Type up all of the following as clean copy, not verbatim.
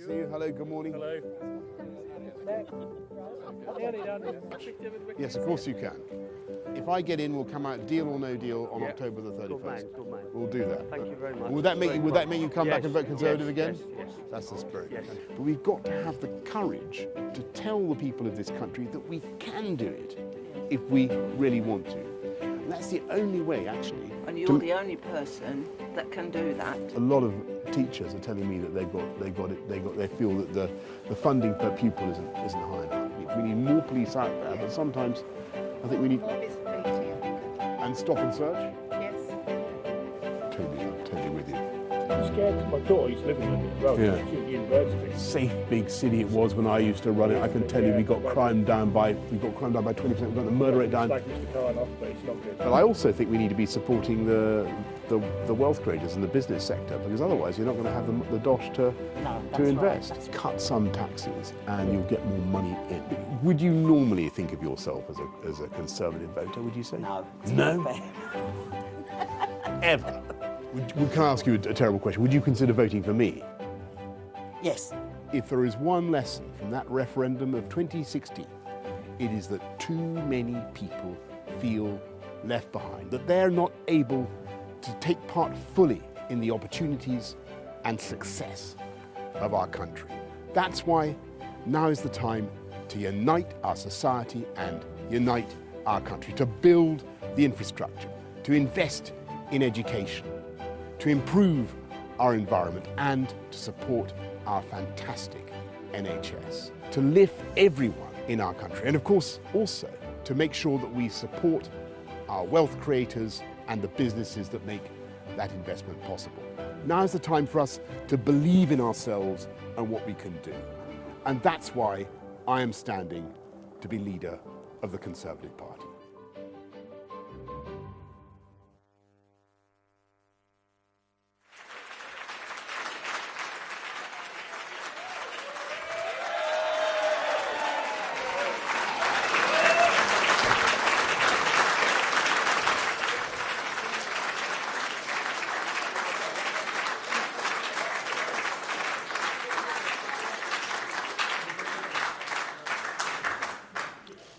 See you. Hello, good morning. Hello. Yes, of course you can. If I get in, we'll come out deal or no deal on October the 31st. Good man. We'll do that. Thank you very much. Would that make you come back and vote Conservative again? Yes. That's the spirit. Yes. But we've got to have the courage to tell the people of this country that we can do it if we really want to. And that's the only way, actually. And you're the only person that can do that. A lot of teachers are telling me that they feel that the funding per pupil isn't high enough. We need more police out there, but sometimes I think we need. And stop and search? Yes. Totally with you. I'm scared. My daughter used to live in London as well. Yeah. She was at university. Safe big city it was when I used to run it. I can tell you we got crime down by 20%. We've got the murder rate down. Like Mr. Khan off, but it's not good. But I also think we need to be supporting the wealth creators in the business sector, because otherwise you're not going to have the dosh to invest. Right. Cut some taxes and you'll get more money in. Would you normally think of yourself as a Conservative voter, would you say? No. No? Ever? Can I ask you a terrible question? Would you consider voting for me? Yes. If there is one lesson from that referendum of 2016, it is that too many people feel left behind, that they're not able to take part fully in the opportunities and success of our country. That's why now is the time to unite our society and unite our country, to build the infrastructure, to invest in education, to improve our environment and to support our fantastic NHS, to lift everyone in our country, and of course also to make sure that we support our wealth creators and the businesses that make that investment possible. Now is the time for us to believe in ourselves and what we can do. And that's why I am standing to be leader of the Conservative Party.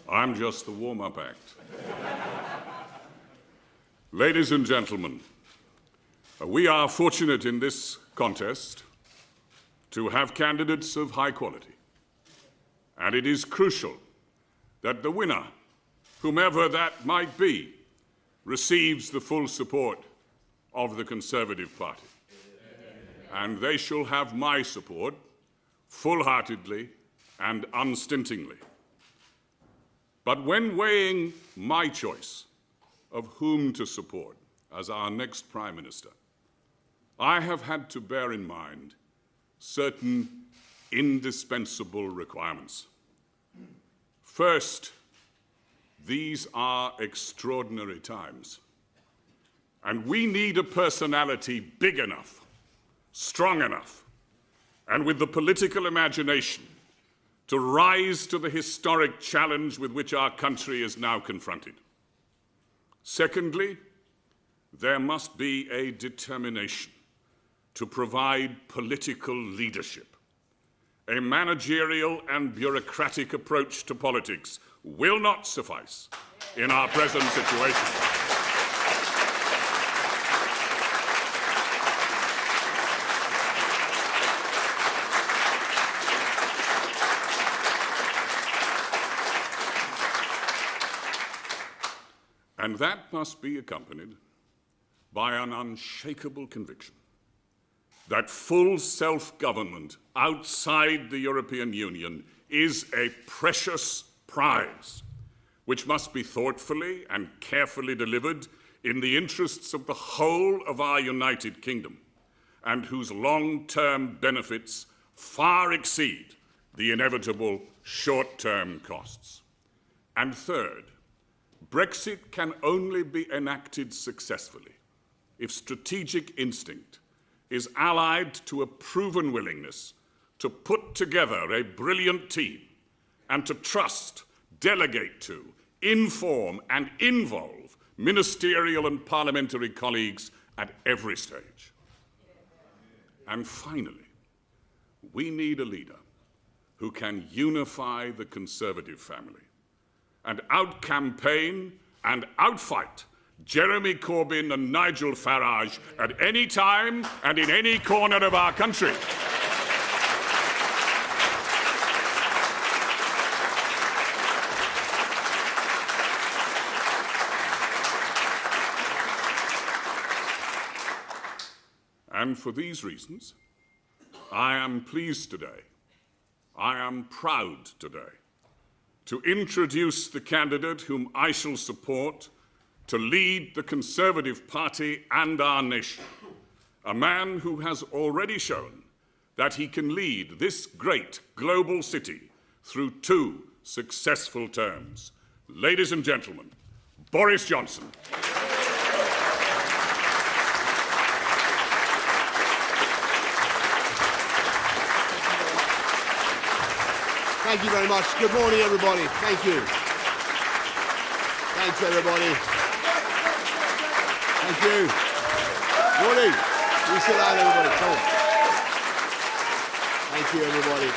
I'm just the warm-up act. Ladies and gentlemen, we are fortunate in this contest to have candidates of high quality. And it is crucial that the winner, whomever that might be, receives the full support of the Conservative Party. And they shall have my support full-heartedly and unstintingly. But when weighing my choice of whom to support as our next Prime Minister, I have had to bear in mind certain indispensable requirements. First, these are extraordinary times, and we need a personality big enough, strong enough, and with the political imagination to rise to the historic challenge with which our country is now confronted. Secondly, there must be a determination to provide political leadership. A managerial and bureaucratic approach to politics will not suffice in our present situation. And that must be accompanied by an unshakable conviction that full self-government outside the European Union is a precious prize, which must be thoughtfully and carefully delivered in the interests of the whole of our United Kingdom, and whose long-term benefits far exceed the inevitable short-term costs. And third, Brexit can only be enacted successfully if strategic instinct is allied to a proven willingness to put together a brilliant team and to trust, delegate to, inform and involve ministerial and parliamentary colleagues at every stage. And finally, We need a leader who can unify the Conservative family and out-campaign and out-fight Jeremy Corbyn and Nigel Farage at any time and in any corner of our country. And for these reasons, I am pleased today, I am proud today, to introduce the candidate whom I shall support to lead the Conservative Party and our nation, a man who has already shown that he can lead this great global city through 2 successful terms. Ladies and gentlemen, Boris Johnson. Thank you very much. Good morning, everybody. Thank you. Thanks, everybody. Thank you. Morning. You sit down, everybody. Come on. Thank you, everybody.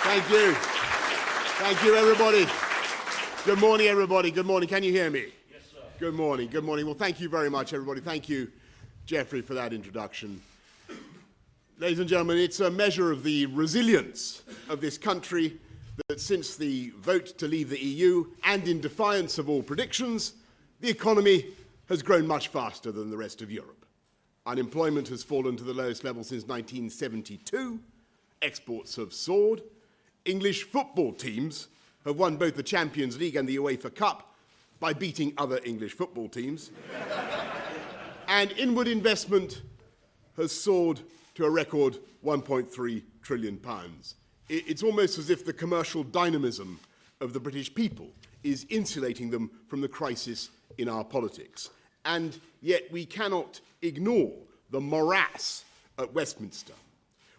Thank you. Thank you, everybody. Good morning, everybody. Good morning. Can you hear me? Yes, sir. Good morning. Good morning. Well, thank you very much, everybody. Thank you, Geoffrey, for that introduction. Ladies and gentlemen, it's a measure of the resilience of this country that since the vote to leave the EU, and in defiance of all predictions, the economy has grown much faster than the rest of Europe. Unemployment has fallen to the lowest level since 1972. Exports have soared. English football teams have won both the Champions League and the UEFA Cup by beating other English football teams. And inward investment has soared to a record £1.3 trillion. It's almost as if the commercial dynamism of the British people is insulating them from the crisis in our politics. And yet we cannot ignore the morass at Westminster,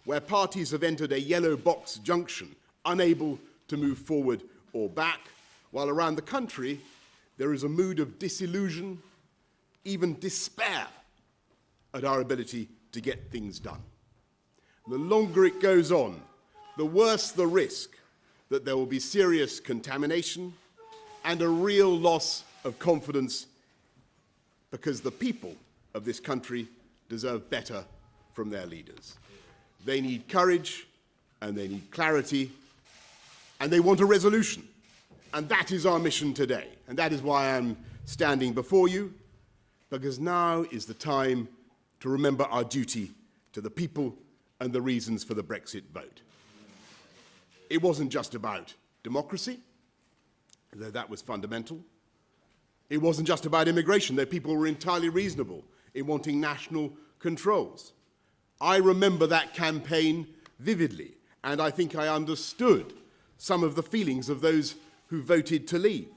where parties have entered a yellow box junction, unable to move forward or back, while around the country there is a mood of disillusion, even despair at our ability to get things done. The longer it goes on, the worse the risk that there will be serious contamination and a real loss of confidence, because the people of this country deserve better from their leaders. They need courage and they need clarity and they want a resolution. And that is our mission today. And that is why I'm standing before you, because now is the time to remember our duty to the people and the reasons for the Brexit vote. It wasn't just about democracy, though that was fundamental. It wasn't just about immigration, though people were entirely reasonable in wanting national controls. I remember that campaign vividly, and I think I understood some of the feelings of those who voted to leave.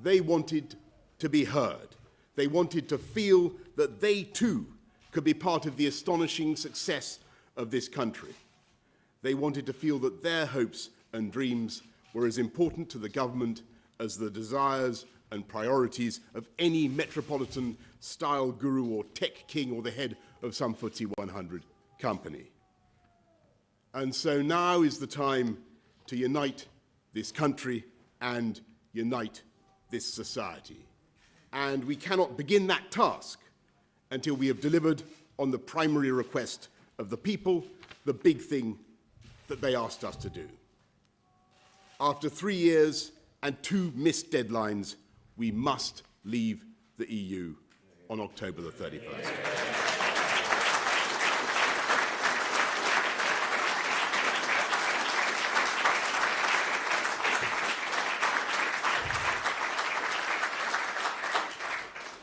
They wanted to be heard. They wanted to feel that they too could be part of the astonishing success of this country. They wanted to feel that their hopes and dreams were as important to the government as the desires and priorities of any metropolitan-style guru or tech king or the head of some FTSE 100 company. And so now is the time to unite this country and unite this society. And we cannot begin that task until we have delivered on the primary request of the people, the big thing that they asked us to do. After 3 years and 2 missed deadlines, we must leave the EU on October the 31st.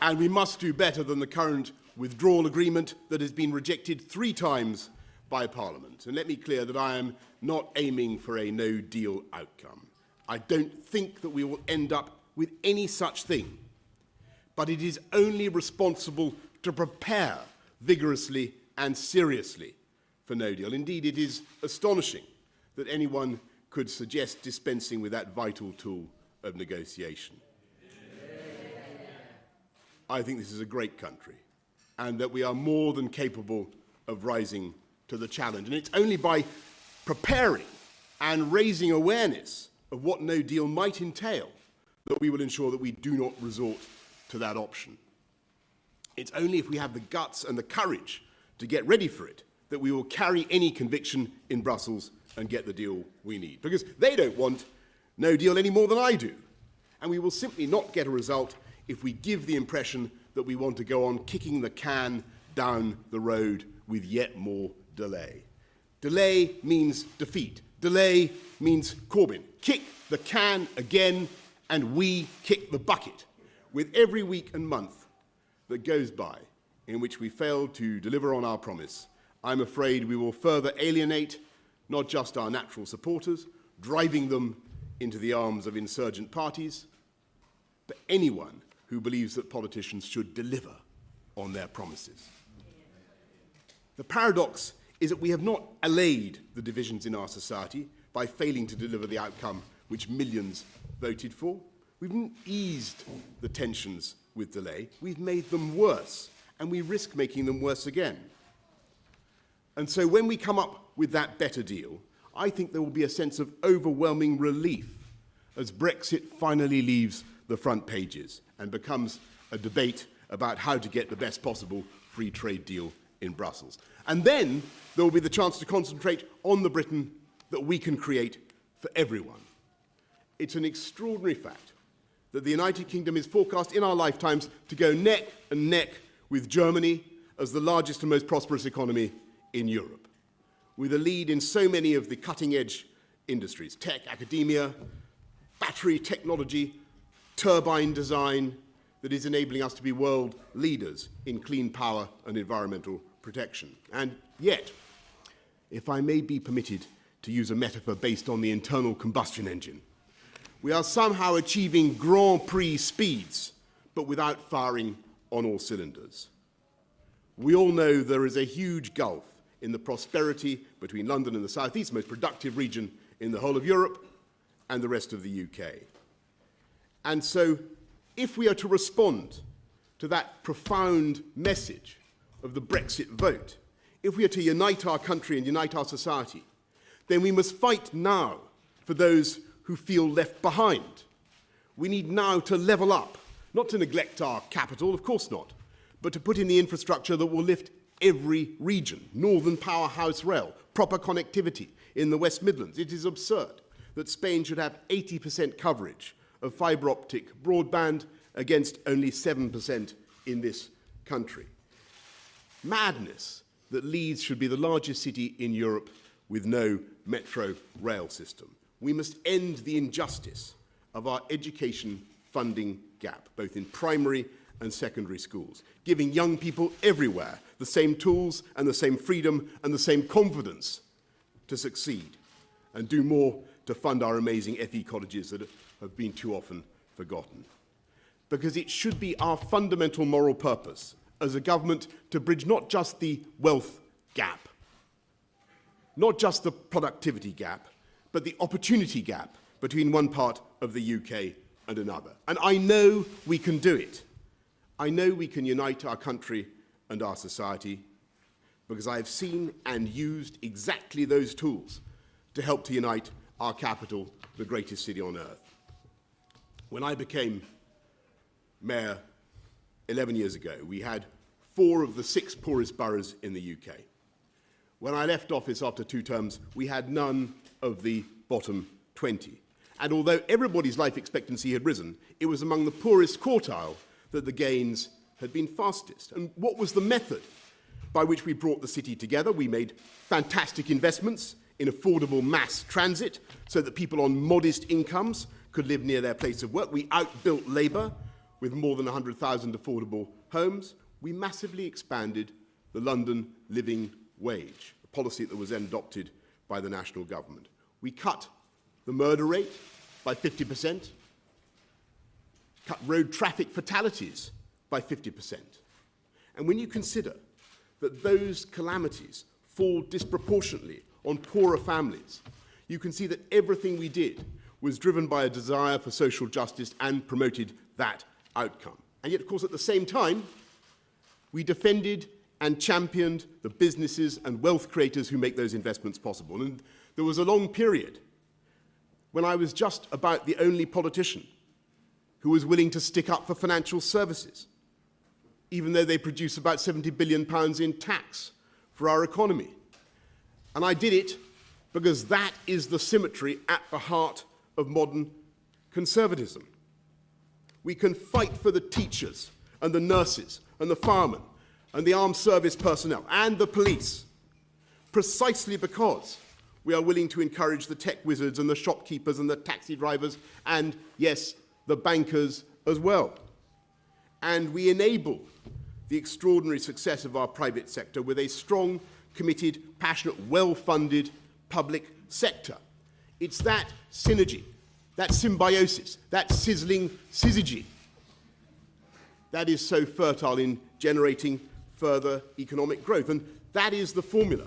And we must do better than the current withdrawal agreement that has been rejected 3 times by Parliament. And let me clear that I am not aiming for a no-deal outcome. I don't think that we will end up with any such thing. But it is only responsible to prepare vigorously and seriously for no deal. Indeed, it is astonishing that anyone could suggest dispensing with that vital tool of negotiation. I think this is a great country. and that we are more than capable of rising to the challenge. And it's only by preparing and raising awareness of what no deal might entail that we will ensure that we do not resort to that option. It's only if we have the guts and the courage to get ready for it that we will carry any conviction in Brussels and get the deal we need. Because they don't want no deal any more than I do. And we will simply not get a result if we give the impression that we want to go on kicking the can down the road with yet more delay. Delay means defeat. Delay means Corbyn. Kick the can again, and we kick the bucket. With every week and month that goes by in which we fail to deliver on our promise, I'm afraid we will further alienate not just our natural supporters, driving them into the arms of insurgent parties, but anyone who believes that politicians should deliver on their promises. The paradox is that we have not allayed the divisions in our society by failing to deliver the outcome which millions voted for. We haven't eased the tensions with delay, we've made them worse, and we risk making them worse again. And so when we come up with that better deal, I think there will be a sense of overwhelming relief as Brexit finally leaves the front pages and becomes a debate about how to get the best possible free trade deal in Brussels. And then there will be the chance to concentrate on the Britain that we can create for everyone. It's an extraordinary fact that the United Kingdom is forecast in our lifetimes to go neck and neck with Germany as the largest and most prosperous economy in Europe, with a lead in so many of the cutting-edge industries, tech, academia, battery technology, turbine design, that is enabling us to be world leaders in clean power and environmental protection. And yet, if I may be permitted to use a metaphor based on the internal combustion engine, we are somehow achieving Grand Prix speeds, but without firing on all cylinders. We all know there is a huge gulf in the prosperity between London and the southeast, most productive region in the whole of Europe, and the rest of the UK. And so, if we are to respond to that profound message of the Brexit vote, if we are to unite our country and unite our society, then we must fight now for those who feel left behind. We need now to level up, not to neglect our capital, of course not, but to put in the infrastructure that will lift every region, Northern Powerhouse Rail, proper connectivity in the West Midlands. It is absurd that Spain should have 80% coverage of fibre optic broadband against only 7% in this country. Madness that Leeds should be the largest city in Europe with no metro rail system. We must end the injustice of our education funding gap, both in primary and secondary schools, giving young people everywhere the same tools and the same freedom and the same confidence to succeed, and do more to fund our amazing FE colleges that have been too often forgotten. Because it should be our fundamental moral purpose as a government to bridge not just the wealth gap, not just the productivity gap, but the opportunity gap between one part of the UK and another. And I know we can do it. I know we can unite our country and our society because I have seen and used exactly those tools to help to unite our capital, the greatest city on earth. When I became mayor 11 years ago, we had 4 of the 6 poorest boroughs in the UK. When I left office after 2 terms, we had none of the bottom 20. And although everybody's life expectancy had risen, it was among the poorest quartile that the gains had been fastest. And what was the method by which we brought the city together? We made fantastic investments in affordable mass transit so that people on modest incomes could live near their place of work. We outbuilt Labour with more than 100,000 affordable homes. We massively expanded the London living wage, a policy that was then adopted by the national government. We cut the murder rate by 50%, cut road traffic fatalities by 50%. And when you consider that those calamities fall disproportionately on poorer families, you can see that everything we did was driven by a desire for social justice and promoted that outcome. And yet, of course, at the same time, We defended and championed the businesses and wealth creators who make those investments possible. And there was a long period when I was just about the only politician who was willing to stick up for financial services, even though they produce about £70 billion in tax for our economy. And I did it because that is the symmetry at the heart of modern conservatism. We can fight for the teachers and the nurses and the firemen and the armed service personnel and the police precisely because we are willing to encourage the tech wizards and the shopkeepers and the taxi drivers and, yes, the bankers as well. And we enable the extraordinary success of our private sector with a strong, committed, passionate, well-funded public sector. It's that synergy, that symbiosis, that sizzling syzygy that is so fertile in generating further economic growth. And that is the formula.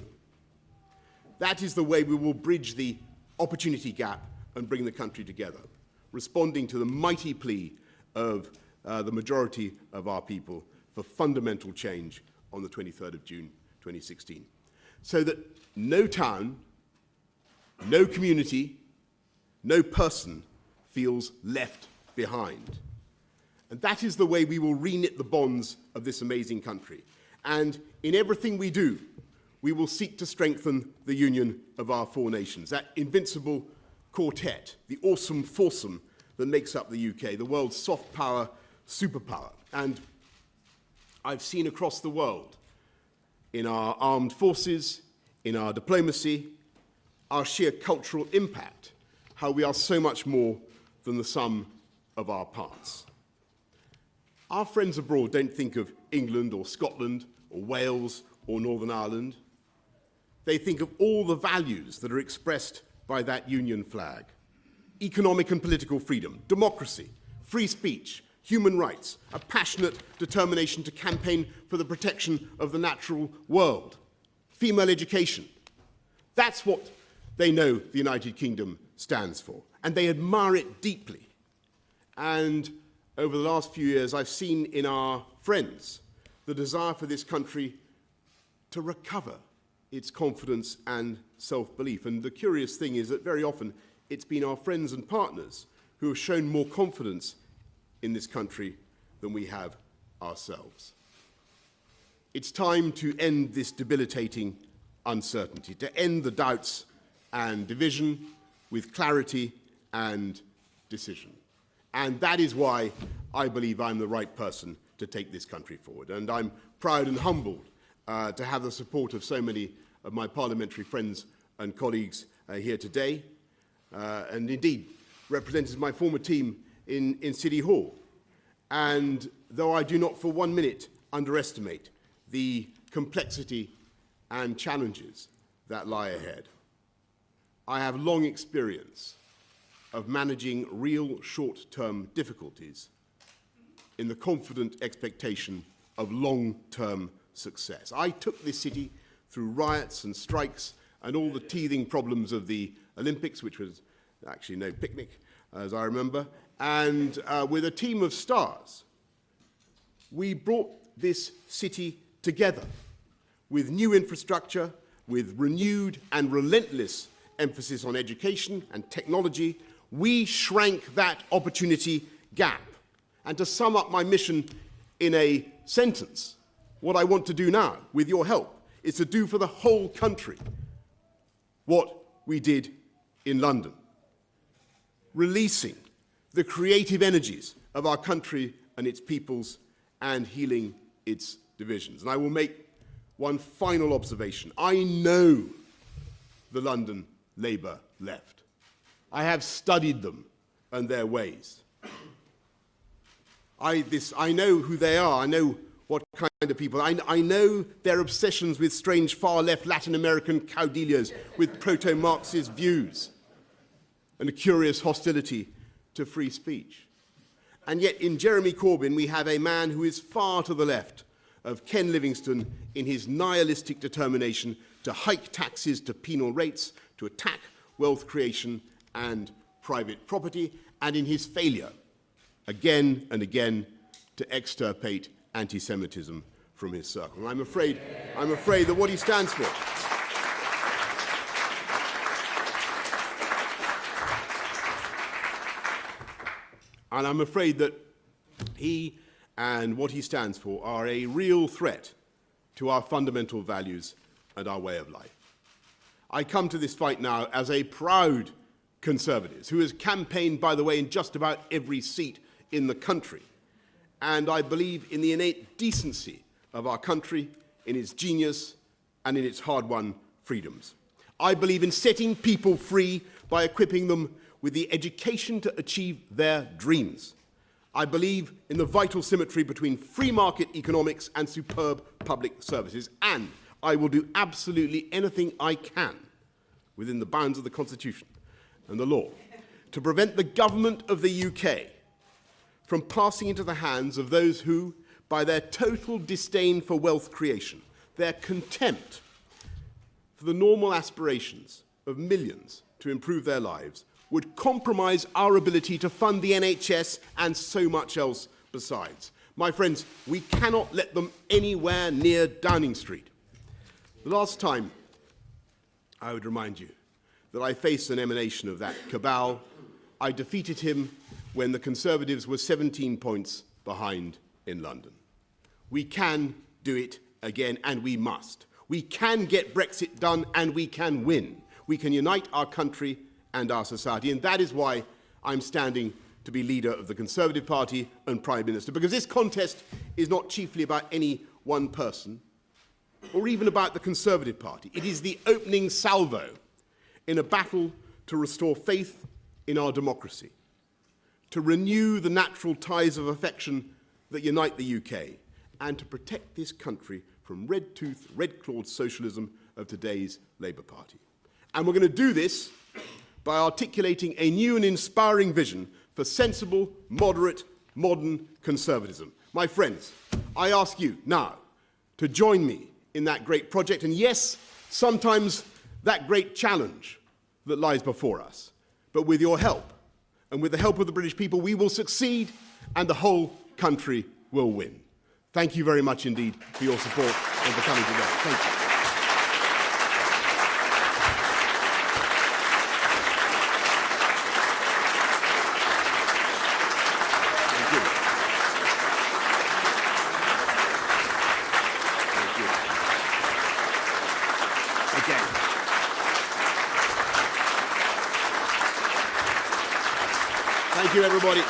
That is the way we will bridge the opportunity gap and bring the country together, responding to the mighty plea of the majority of our people for fundamental change on the 23rd of June 2016. So that no town, no community, no person feels left behind. And that is the way we will reknit the bonds of this amazing country. And in everything we do, we will seek to strengthen the union of our four nations, that invincible quartet, the awesome foursome that makes up the UK, the world's soft power superpower. And I've seen across the world, in our armed forces, in our diplomacy, our sheer cultural impact, how we are so much more than the sum of our parts. Our friends abroad don't think of England or Scotland or Wales or Northern Ireland. They think of all the values that are expressed by that union flag: economic and political freedom, democracy, free speech, human rights, a passionate determination to campaign for the protection of the natural world, female education. That's what they know the United Kingdom stands for, and they admire it deeply. And over the last few years, I've seen in our friends the desire for this country to recover its confidence and self-belief. And the curious thing is that very often it's been our friends and partners who have shown more confidence in this country than we have ourselves. It's time to end this debilitating uncertainty, to end the doubts and division with clarity and decision. And that is why I believe I'm the right person to take this country forward. And I'm proud and humbled to have the support of so many of my parliamentary friends and colleagues here today, and indeed represented my former team in City Hall. And though I do not for 1 minute underestimate the complexity and challenges that lie ahead, I have long experience of managing real short-term difficulties in the confident expectation of long-term success. I took this city through riots and strikes and all the teething problems of the Olympics, which was actually no picnic, as I remember, and with a team of stars, we brought this city together with new infrastructure, with renewed and relentless emphasis on education and technology. We shrank that opportunity gap. And to sum up my mission in a sentence, what I want to do now, with your help, is to do for the whole country what we did in London, releasing the creative energies of our country and its peoples and healing its divisions. And I will make one final observation. I know the London Labour left. I have studied them and their ways. I know who they are. I know what kind of people. I know their obsessions with strange far-left Latin American caudillos with proto-Marxist views and a curious hostility to free speech. And yet in Jeremy Corbyn we have a man who is far to the left of Ken Livingstone in his nihilistic determination to hike taxes to penal rates, to attack wealth creation and private property, and in his failure again and again to extirpate anti-Semitism from his circle. And I'm afraid that what he stands for and I'm afraid that he and what he stands for are a real threat to our fundamental values and our way of life. I come to this fight now as a proud Conservative who has campaigned, by the way, in just about every seat in the country. And I believe in the innate decency of our country, in its genius, and in its hard-won freedoms. I believe in setting people free by equipping them with the education to achieve their dreams. I believe in the vital symmetry between free market economics and superb public services, and I will do absolutely anything I can within the bounds of the Constitution and the law to prevent the government of the UK from passing into the hands of those who, by their total disdain for wealth creation, their contempt for the normal aspirations of millions to improve their lives, would compromise our ability to fund the NHS and so much else besides. My friends, we cannot let them anywhere near Downing Street. The last time, I would remind you, that I faced an emanation of that cabal, I defeated him when the Conservatives were 17 points behind in London. We can do it again, and we must. We can get Brexit done, and we can win. We can unite our country and our society, and that is why I'm standing to be leader of the Conservative Party and Prime Minister, because this contest is not chiefly about any one person or even about the Conservative Party. It is the opening salvo in a battle to restore faith in our democracy, to renew the natural ties of affection that unite the UK, and to protect this country from red-toothed, red-clawed socialism of today's Labour Party. And we're going to do this by articulating a new and inspiring vision for sensible, moderate, modern conservatism. My friends, I ask you now to join me in that great project, and yes, sometimes that great challenge that lies before us. But with your help, and with the help of the British people, we will succeed, and the whole country will win. Thank you very much indeed for your support and for coming today. Thank you. Thank you, everybody.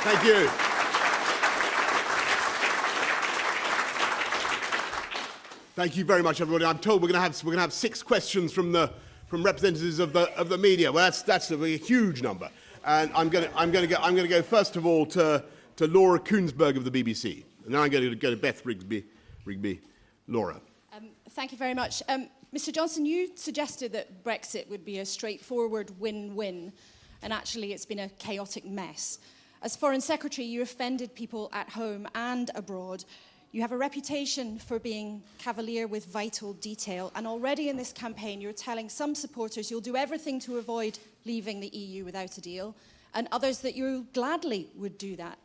Thank you. Thank you very much, everybody. I'm told we're going to have 6 questions from representatives of the media. Well, that's a huge number, and I'm going to go first of all to Laura Koonsberg of the BBC, and then I'm going to go to Beth Rigby. Laura. Thank you very much. Mr. Johnson, you suggested that Brexit would be a straightforward win-win, and actually it's been a chaotic mess. As Foreign Secretary, you offended people at home and abroad. You have a reputation for being cavalier with vital detail, and already in this campaign you're telling some supporters you'll do everything to avoid leaving the EU without a deal, and others that you gladly would do that.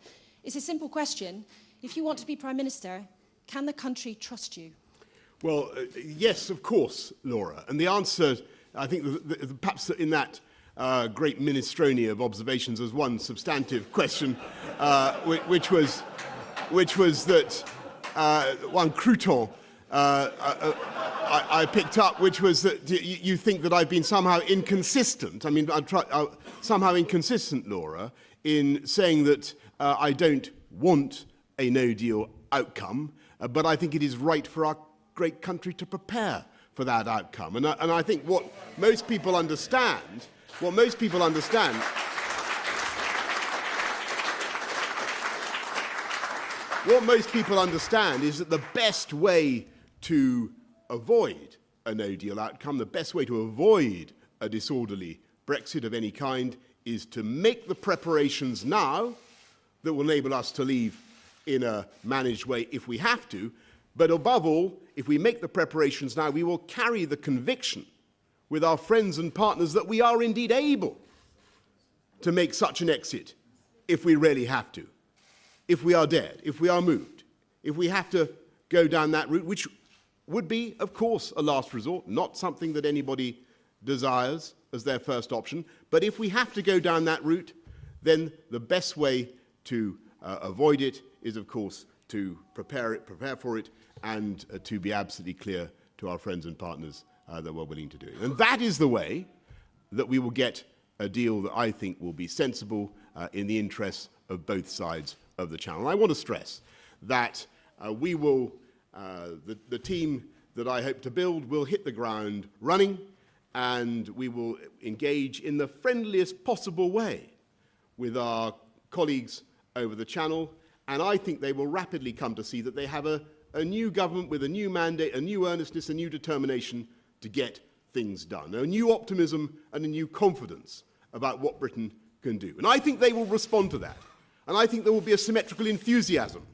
It's a simple question. If you want to be Prime Minister, can the country trust you? Well, yes, of course, Laura. And the answer, I think, perhaps in that great minestrone of observations, was one substantive question, which was that one crouton I picked up, which was that you think that I've been somehow inconsistent. I mean, somehow inconsistent, Laura, in saying that I don't want a no-deal outcome, but I think it is right for our great country to prepare for that outcome. And I think what most people understand is that the best way to avoid a no-deal outcome, the best way to avoid a disorderly Brexit of any kind, is to make the preparations now that will enable us to leave in a managed way if we have to. But above all, if we make the preparations now, we will carry the conviction with our friends and partners that we are indeed able to make such an exit if we really have to, if we are dead, if we are moved, if we have to go down that route, which would be, of course, a last resort, not something that anybody desires as their first option. But if we have to go down that route, then the best way to avoid it is, of course, to prepare for it, and to be absolutely clear to our friends and partners that we're willing to do it. And that is the way that we will get a deal that I think will be sensible in the interests of both sides of the Channel. And I want to stress that we will, the team that I hope to build will hit the ground running, and we will engage in the friendliest possible way with our colleagues over the Channel, and I think they will rapidly come to see that they have a new government with a new mandate, a new earnestness, a new determination to get things done, a new optimism and a new confidence about what Britain can do. And I think they will respond to that. And I think there will be a symmetrical enthusiasm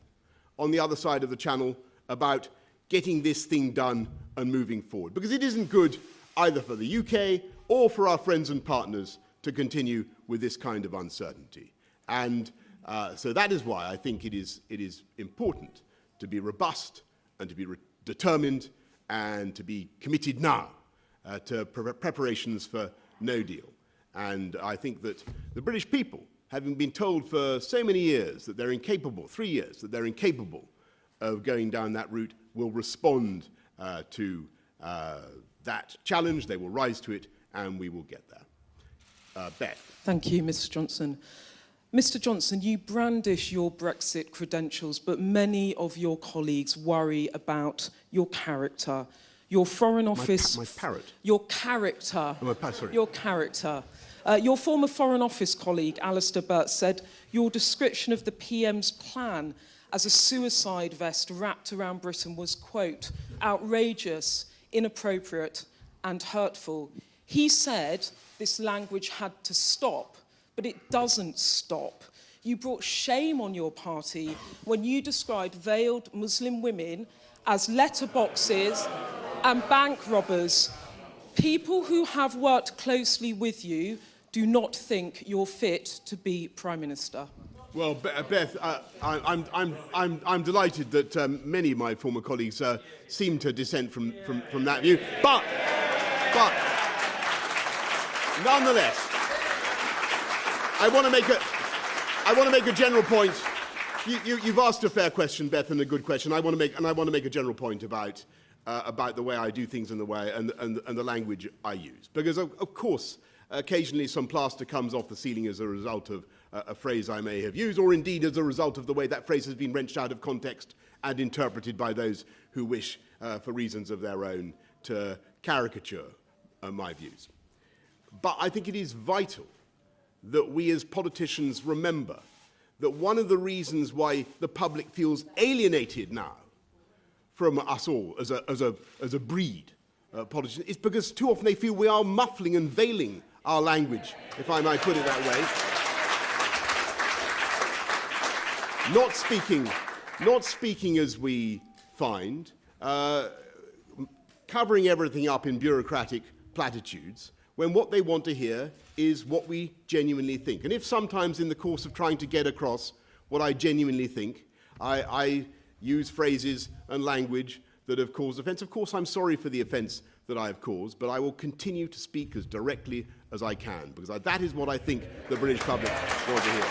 on the other side of the Channel about getting this thing done and moving forward. Because it isn't good either for the UK or for our friends and partners to continue with this kind of uncertainty. And so that is why I think it is important to be robust and to be determined and to be committed now to preparations for no deal. And I think that the British people, having been told for so many years that they're incapable, 3 years, that they're incapable of going down that route, will respond to that challenge. They will rise to it, and we will get there. Beth. Thank you, Mr. Johnson. Mr. Johnson, you brandish your Brexit credentials, but many of your colleagues worry about your character. Your Foreign Office... My parrot? Your character. Oh, sorry. Your character. Your former Foreign Office colleague, Alistair Burt, said your description of the PM's plan as a suicide vest wrapped around Britain was, quote, outrageous, inappropriate and hurtful. He said this language had to stop, but it doesn't stop. You brought shame on your party when you described veiled Muslim women as letterboxes and bank robbers. People who have worked closely with you do not think you're fit to be Prime Minister. Well, Beth, I'm delighted that many of my former colleagues seem to dissent from that view. But nonetheless, I want to make a general point. You've asked a fair question, Beth, and a good question. I want to make a general point about the way I do things and the way and the language I use, because of course occasionally some plaster comes off the ceiling as a result of a phrase I may have used, or indeed as a result of the way that phrase has been wrenched out of context and interpreted by those who wish, for reasons of their own, to caricature my views. But I think it is vital that we as politicians remember that one of the reasons why the public feels alienated now from us all as a breed of politicians is because too often they feel we are muffling and veiling our language, if I might put it that way. Not speaking as we find, covering everything up in bureaucratic platitudes, when what they want to hear is what we genuinely think. And if sometimes in the course of trying to get across what I genuinely think, I use phrases and language that have caused offence, of course I'm sorry for the offence that I have caused, but I will continue to speak as directly as I can, because that is what I think the British public want to hear.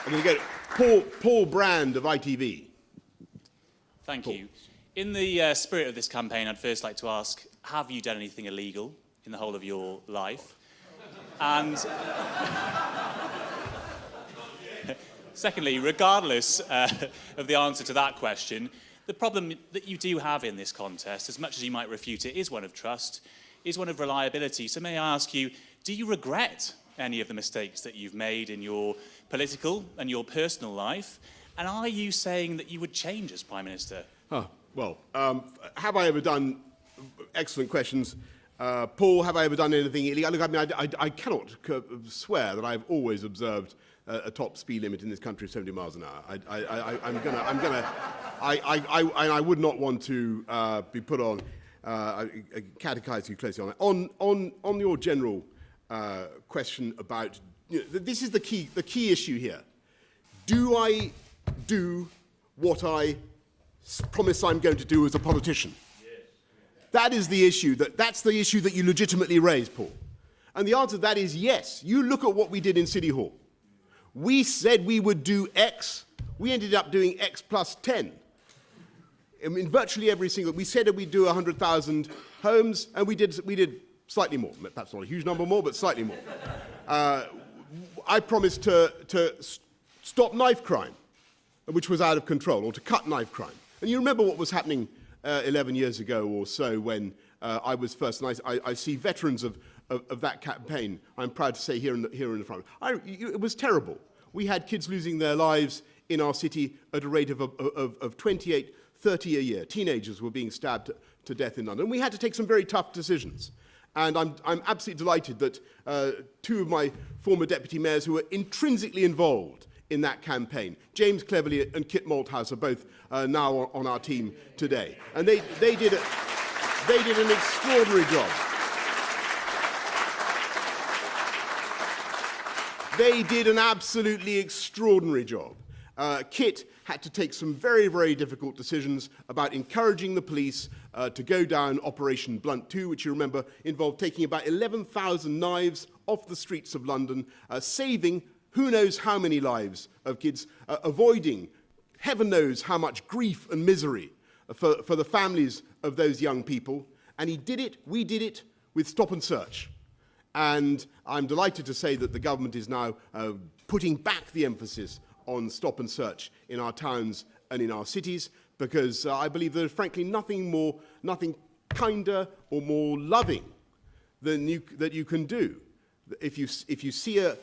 I'm going to go Paul Brand of ITV. Thank Paul. you. In the spirit of this campaign, I'd first like to ask, have you done anything illegal in the whole of your life? And secondly, regardless of the answer to that question, the problem that you do have in this contest, as much as you might refute it, is one of trust, is one of reliability. So may I ask you, do you regret any of the mistakes that you've made in your political and your personal life? And are you saying that you would change as Prime Minister? Well, have I ever done... Excellent questions. Paul, have I ever done anything illegal? Look, I mean, I cannot swear that I've always observed a top speed limit in this country of 70 miles an hour. I would not want to be put on catechize you closely on that. On your general question about, this is the key issue here. Do I do what I promise I'm going to do as a politician? Yes. That is the issue. That's the issue that you legitimately raise, Paul. And the answer to that is yes. You look at what we did in City Hall. We said we would do X. We ended up doing X plus 10. I mean, virtually every single. We said that we'd do 100,000 homes, and we did slightly more. Perhaps not a huge number more, but slightly more. I promised to stop knife crime, which was out of control, or to cut knife crime. And you remember what was happening 11 years ago or so when I was first. And I see veterans of that campaign. I'm proud to say here in the front. It was terrible. We had kids losing their lives in our city at a rate of 28, 30 a year. Teenagers were being stabbed to death in London. And we had to take some very tough decisions. And I'm absolutely delighted that two of my former deputy mayors who were intrinsically involved in that campaign, James Cleverly and Kit Malthouse, are both now on our team today. And they did an extraordinary job. They did an absolutely extraordinary job. Kit had to take some very, very difficult decisions about encouraging the police to go down Operation Blunt 2, which you remember involved taking about 11,000 knives off the streets of London, saving who knows how many lives of kids, avoiding heaven knows how much grief and misery for the families of those young people. And he did it, we did it, with stop and search. And I'm delighted to say that the government is now putting back the emphasis on stop and search in our towns and in our cities, because I believe there's frankly nothing kinder or more loving than that you can do. If you see a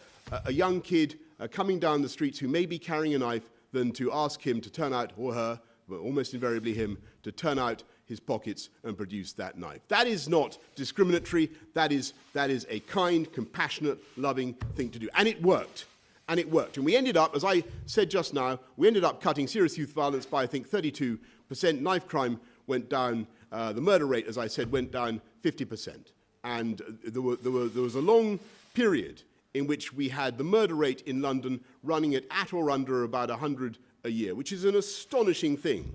young kid coming down the streets who may be carrying a knife, than to ask him to turn out, or her, but almost invariably him, to turn out his pockets and produce that knife. That is not discriminatory. That is a kind, compassionate, loving thing to do. And it worked. And it worked. And we ended up, as I said just now, we ended up cutting serious youth violence by, I think, 32%. Knife crime went down. The murder rate, as I said, went down 50%. And there was a long period in which we had the murder rate in London running at or under about 100 a year, which is an astonishing thing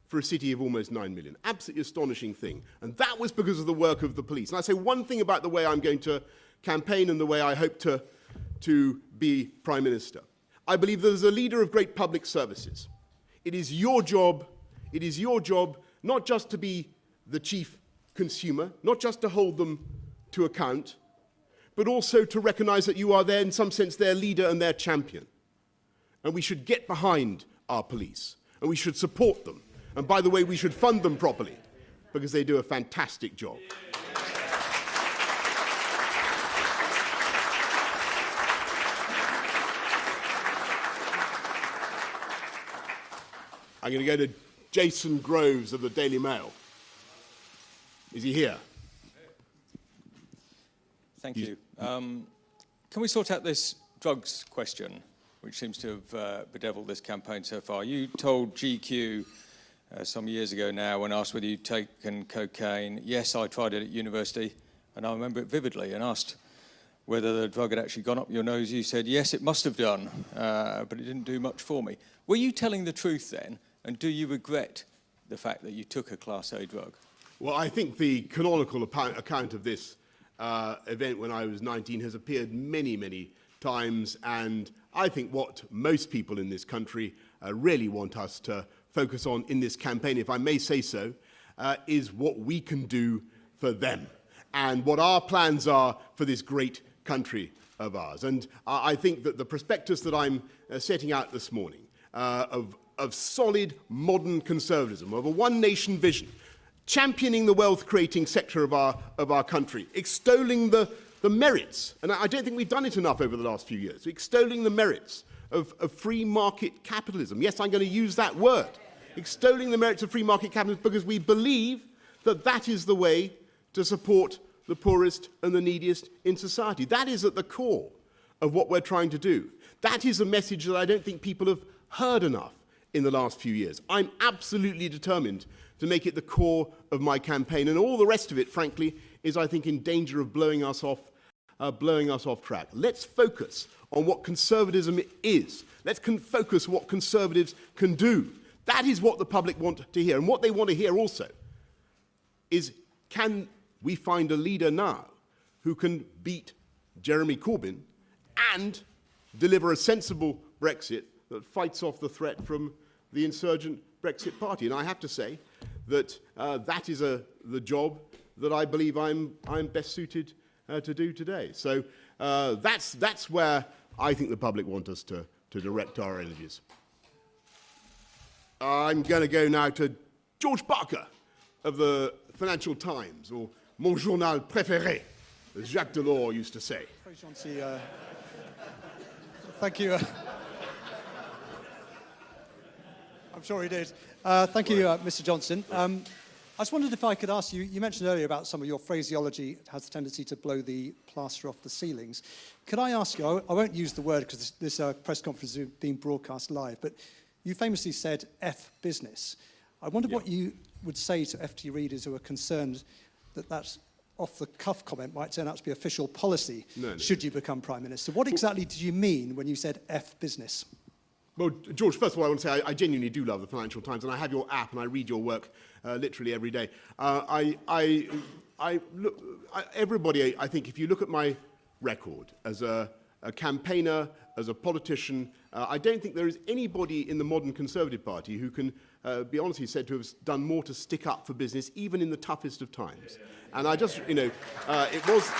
for a city of almost 9 million. Absolutely astonishing thing. And that was because of the work of the police. And I say one thing about the way I'm going to campaign and the way I hope to be Prime Minister. I believe that as a leader of great public services, it is your job not just to be the chief consumer, not just to hold them to account, but also to recognize that you are in some sense, their leader and their champion. And we should get behind our police, and we should support them. And by the way, we should fund them properly, because they do a fantastic job. I'm going to go to Jason Groves of the Daily Mail. Is he here? Thank you. Can we sort out this drugs question, which seems to have bedeviled this campaign so far? You told GQ some years ago now, when asked whether you'd taken cocaine, yes, I tried it at university, and I remember it vividly, and asked whether the drug had actually gone up your nose. You said, yes, it must have done, but it didn't do much for me. Were you telling the truth then, and do you regret the fact that you took a Class A drug? Well, I think the canonical account of this event when I was 19 has appeared many, many times, and I think what most people in this country really want us to focus on in this campaign, if I may say so, is what we can do for them and what our plans are for this great country of ours. And I think that the prospectus that I'm setting out this morning of solid modern conservatism, of a one-nation vision, championing the wealth-creating sector of our country, extolling the merits, and I don't think we've done it enough over the last few years, extolling the merits of free market capitalism. Yes, I'm going to use that word, extolling the merits of free market capitalism, because we believe that that is the way to support the poorest and the neediest in society. That is at the core of what we're trying to do. That is a message that I don't think people have heard enough in the last few years. I'm absolutely determined to make it the core of my campaign, and all the rest of it, frankly, is, I think, in danger of blowing us off track. Let's focus on what conservatism is. Let's focus what Conservatives can do. That is what the public want to hear. And what they want to hear also is, can we find a leader now who can beat Jeremy Corbyn and deliver a sensible Brexit that fights off the threat from the insurgent Brexit Party? And I have to say that that is the job that I believe I'm best suited to do today. So that's where I think the public want us to direct our energies. I'm going to go now to George Barker of the Financial Times, or Mon Journal Préféré, as Jacques Delors used to say. Thank you. I'm sure he did. Thank you, Mr. Johnson. I just wondered if I could ask you, you mentioned earlier about some of your phraseology has a tendency to blow the plaster off the ceilings. Could I ask you, I won't use the word because this press conference is being broadcast live, but you famously said F business. I wonder what you would say to FT readers who are concerned that that off-the-cuff comment might turn out to be official policy should you become Prime Minister. What exactly did you mean when you said F business? Well, George, first of all, I want to say I genuinely do love the Financial Times, and I have your app, and I read your work literally every day. Everybody, I think, if you look at my record as a campaigner, as a politician, I don't think there is anybody in the modern Conservative Party who can be honestly said to have done more to stick up for business, even in the toughest of times. And I just, it was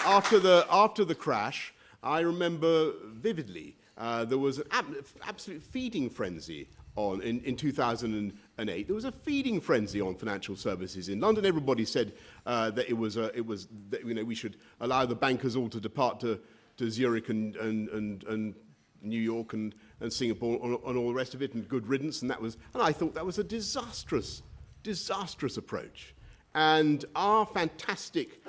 after the crash, I remember vividly there was an absolute feeding frenzy in 2008. There was a feeding frenzy on financial services in London. Everybody said that we should allow the bankers all to depart to Zurich and New York and Singapore and all the rest of it, and good riddance. And I thought that was a disastrous approach. And our fantastic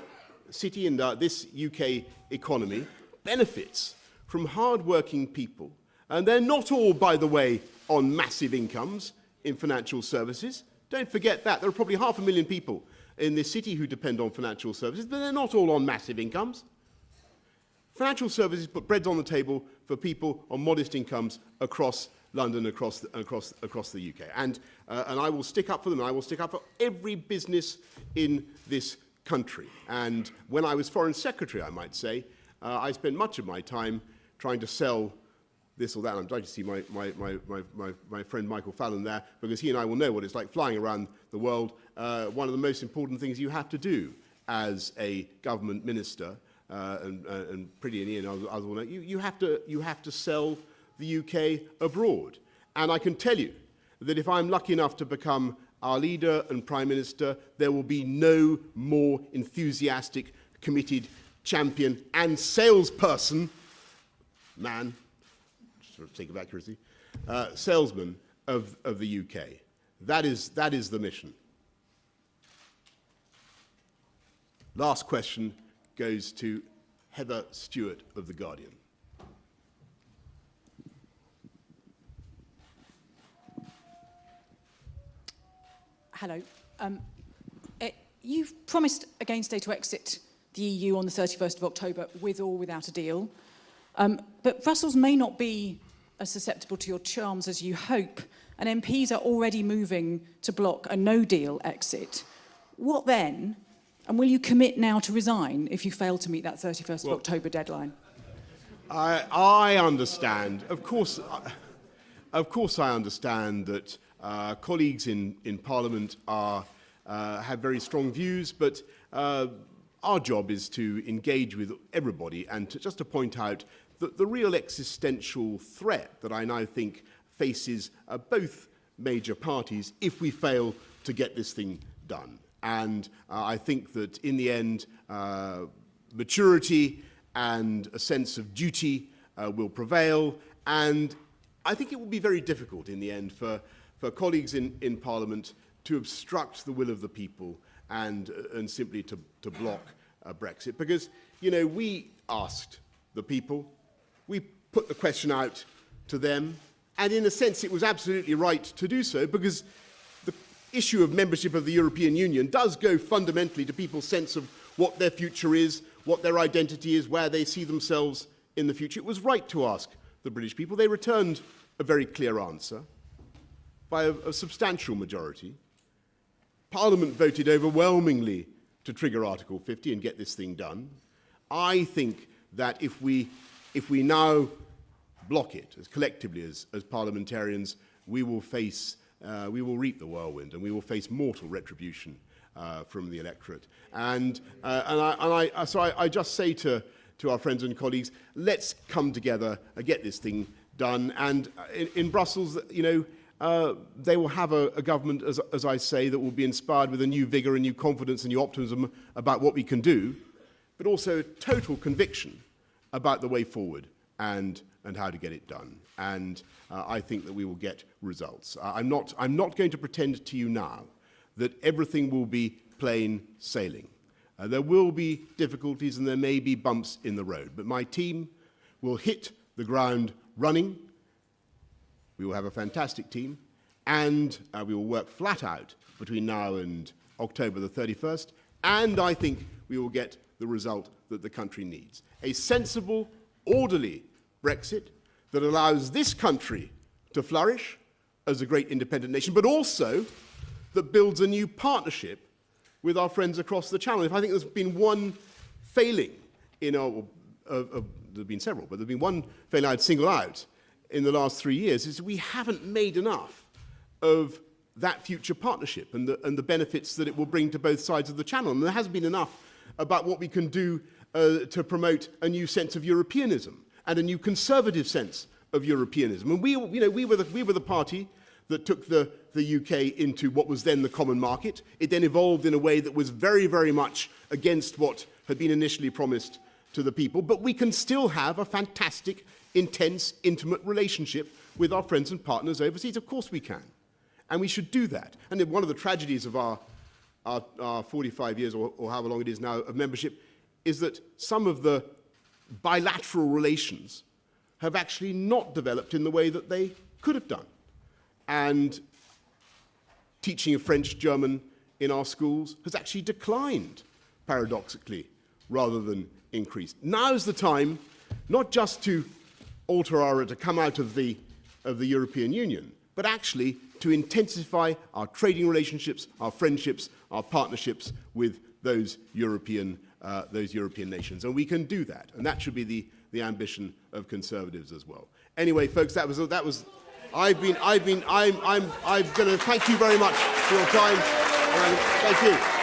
city and this UK economy benefits from hard-working people, and they're not all, by the way, on massive incomes in financial services. Don't forget that. There are probably 500,000 people in this city who depend on financial services, but they're not all on massive incomes. Financial services put bread on the table for people on modest incomes across London, across the UK. And I will stick up for them, and I will stick up for every business in this country. And when I was Foreign Secretary, I might say, I spent much of my time trying to sell this or that. I'm glad to see my friend Michael Fallon there, because he and I will know what it's like flying around the world. One of the most important things you have to do as a government minister, and Pretty and Ian, others will know, you have to sell the UK abroad. And I can tell you that if I'm lucky enough to become our leader and Prime Minister, there will be no more enthusiastic, committed champion and salesperson, for the sake of accuracy, salesman of the UK. That is the mission. Last question goes to Heather Stewart of The Guardian. Hello. You've promised against day to exit the EU on the 31st of October with or without a deal. But Brussels may not be as susceptible to your charms as you hope, and MPs are already moving to block a no-deal exit. What then? And will you commit now to resign if you fail to meet that 31st of October deadline? I understand. Of course I understand that colleagues in Parliament have very strong views, but our job is to engage with everybody and just to point out that the real existential threat that I now think faces both major parties if we fail to get this thing done. And I think that in the end, maturity and a sense of duty will prevail. And I think it will be very difficult in the end for colleagues in Parliament to obstruct the will of the people and simply to block Brexit. Because, asked the people. We put the question out to them. And in a sense, it was absolutely right to do so, because the issue of membership of the European Union does go fundamentally to people's sense of what their future is, what their identity is, where they see themselves in the future. It was right to ask the British people. They returned a very clear answer by a substantial majority. Parliament voted overwhelmingly to trigger Article 50 and get this thing done. I think that if we now block it as collectively as parliamentarians, we will reap the whirlwind, and we will face mortal retribution from the electorate. So I just say to our friends and colleagues, let's come together and get this thing done. And in Brussels, they will have a government, as I say, that will be inspired with a new vigour, a new confidence, a new optimism about what we can do, but also total conviction about the way forward and how to get it done. And I think that we will get results. I'm not going to pretend to you now that everything will be plain sailing. There will be difficulties and there may be bumps in the road, but my team will hit the ground running. We will have a fantastic team, and we will work flat out between now and October the 31st, and I think we will get the result that the country needs. A sensible, orderly Brexit that allows this country to flourish as a great independent nation, but also that builds a new partnership with our friends across the Channel. If I think there's been one failing in our, there have been several, but there's been one failing I'd single out in the last 3 years, is we haven't made enough of that future partnership and the benefits that it will bring to both sides of the Channel. And there hasn't been enough about what we can do to promote a new sense of Europeanism and a new conservative sense of Europeanism. And we were the party that took the UK into what was then the common market. It then evolved in a way that was very, very much against what had been initially promised to the people. But we can still have a fantastic, intense, intimate relationship with our friends and partners overseas. Of course we can. And we should do that. And one of the tragedies of our 45 years, or however long it is now, of membership, is that some of the bilateral relations have actually not developed in the way that they could have done. And teaching of French, German in our schools has actually declined, paradoxically, rather than increased. Now's the time, not just to to come out of the European Union, but actually to intensify our trading relationships, our friendships, our partnerships with those European nations. And we can do that. And that should be the ambition of Conservatives as well. Anyway, folks, I'm going to thank you very much for your time. Thank you.